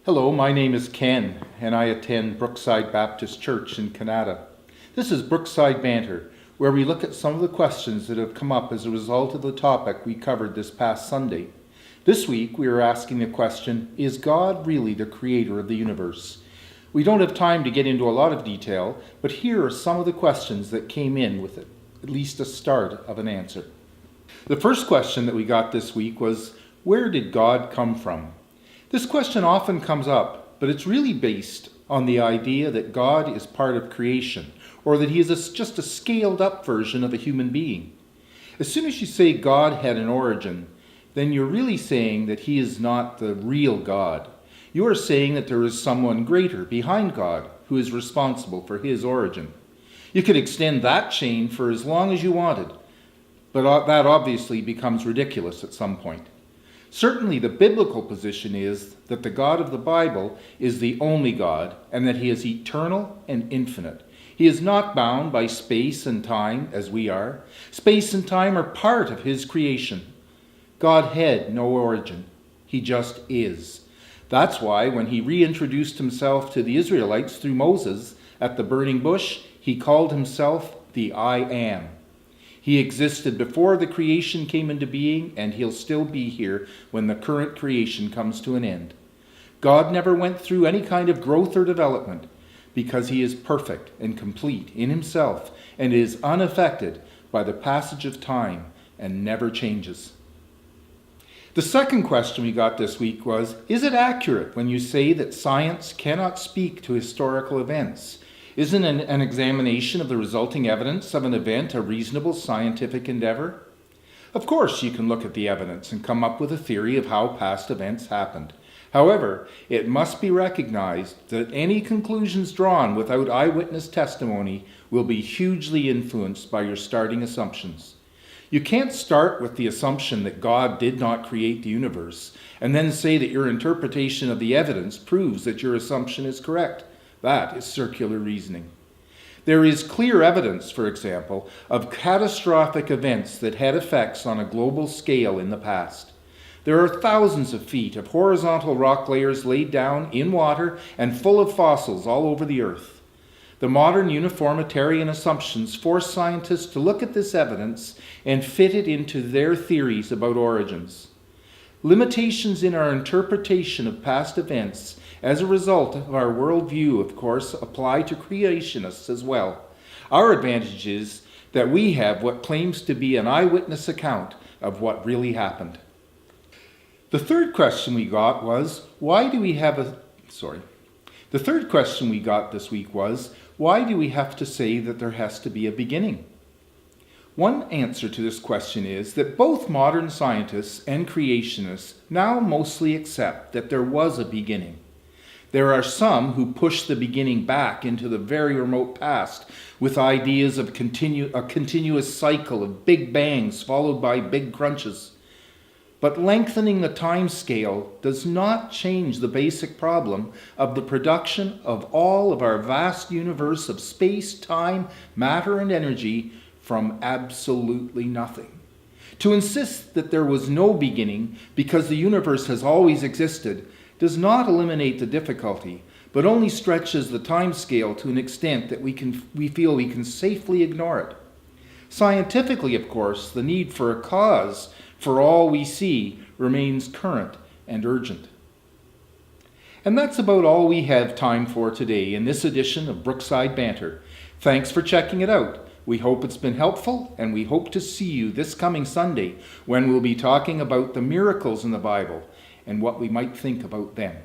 Hello, my name is Ken, and I attend Brookside Baptist Church in Kanata. This is Brookside Banter, where we look at some of the questions that have come up as a result of the topic we covered this past Sunday. This week, we are asking the question, is God really the creator of the universe? We don't have time to get into a lot of detail, but here are some of the questions that came in with it, at least a start of an answer. The first question that we got this week was, where did God come from? This question often comes up, but it's really based on the idea that God is part of creation, or that he is just a scaled up version of a human being. As soon as you say God had an origin, then you're really saying that he is not the real God. You are saying that there is someone greater behind God who is responsible for his origin. You could extend that chain for as long as you wanted, but that obviously becomes ridiculous at some point. Certainly the biblical position is that the God of the Bible is the only God and that he is eternal and infinite. He is not bound by space and time as we are. Space and time are part of his creation. God had no origin. He just is. That's why when he reintroduced himself to the Israelites through Moses at the burning bush, he called himself the I Am. He existed before the creation came into being, and he'll still be here when the current creation comes to an end. God never went through any kind of growth or development because he is perfect and complete in himself and is unaffected by the passage of time and never changes. The second question we got this week was, is it accurate when you say that science cannot speak to historical events? Isn't an examination of the resulting evidence of an event a reasonable scientific endeavor? Of course, you can look at the evidence and come up with a theory of how past events happened. However, it must be recognized that any conclusions drawn without eyewitness testimony will be hugely influenced by your starting assumptions. You can't start with the assumption that God did not create the universe and then say that your interpretation of the evidence proves that your assumption is correct. That is circular reasoning. There is clear evidence, for example, of catastrophic events that had effects on a global scale in the past. There are thousands of feet of horizontal rock layers laid down in water and full of fossils all over the earth. The modern uniformitarian assumptions force scientists to look at this evidence and fit it into their theories about origins. Limitations in our interpretation of past events as a result of our worldview, of course, apply to creationists as well. Our advantage is that we have what claims to be an eyewitness account of what really happened. The third question we got was, The third question we got this week was, why do we have to say that there has to be a beginning? One answer to this question is that both modern scientists and creationists now mostly accept that there was a beginning. There are some who push the beginning back into the very remote past with ideas of a continuous cycle of big bangs followed by big crunches. But lengthening the time scale does not change the basic problem of the production of all of our vast universe of space, time, matter, and energy from absolutely nothing. To insist that there was no beginning because the universe has always existed does not eliminate the difficulty, but only stretches the time scale to an extent that we feel we can safely ignore it. Scientifically, of course, the need for a cause for all we see remains current and urgent. And that's about all we have time for today in this edition of Brookside Banter. Thanks for checking it out. We hope it's been helpful, and we hope to see you this coming Sunday when we'll be talking about the miracles in the Bible and what we might think about them.